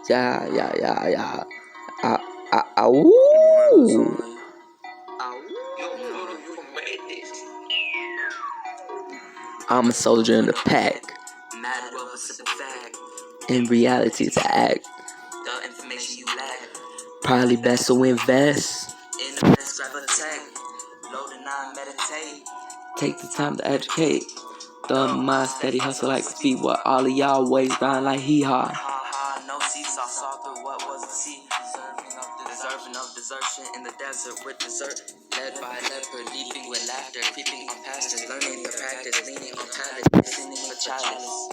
Yeah. Ooh. I'm a soldier in the pack. In reality, it's an act. The information you lack. Probably best to invest. In the best grab attack. Load and non-meditate. Take the time to educate. The mind steady hustle like feet. What all of y'all ways grind like hee-haw. No seesaw, saw through what was a sea. Deserving of desertion in the desert with dessert. Led by leopard, leaping with laughter, creeping on pastures, learning the practice, leaning on palate, listening for chalice.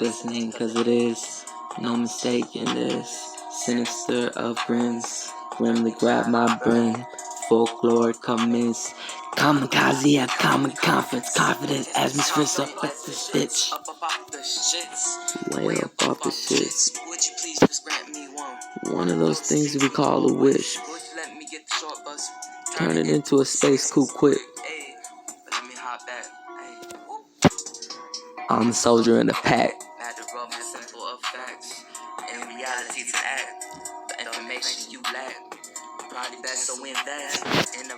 Listening cause it is no mistake in this. Sinister of grins, grimly grab my brim. Folklore commence. Kamikaze at common conference. Confident as Miss Fritz up at this bitch. Way up off the shits. Would you please just grant me one? One of those things we call a wish. Would you let me get the short bus? Turn it into a space coupe quick. Hey, let me hop back. I'm a soldier in the pack. Mad to rub my simple of facts. In reality to act. The information you lack. Probably best so invest.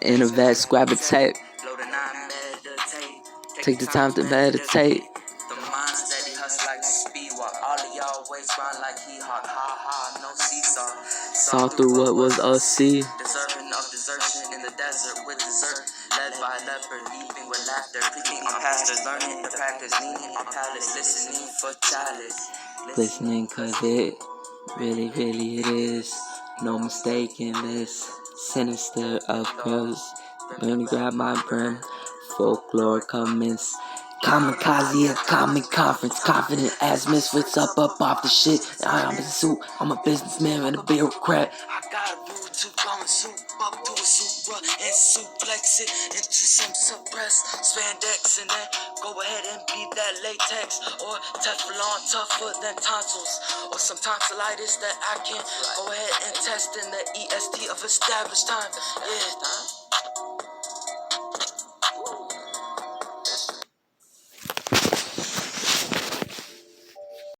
In a vest, grab a tape. Load a non-meditate. Take the time to meditate. The mind steady hustle like speed walk. All of y'all ways grind like hee-haw. Ha, no seesaw. Saw through what was a sea. Deserving of desertion in the desert with dessert. Led by leopard, leaping with laughter, creeping on pastures, learning the practice, leaning on palace, listening for chalice. Listening cause it really it is. No mistake in this. Sinister of girls. Gonna grab my brim. Folklore commence. Kamikaze at common conference. Confident as misfits up off the shit. I'm in suit. I'm a businessman and a bureaucrat. I got a rule to go and soup up to a supra and suplex it into some suppressed spandex and then go ahead and beat that latex or Teflon tougher than tonsils or some tonsillitis that I can go ahead and test in the EST of established time. Yeah.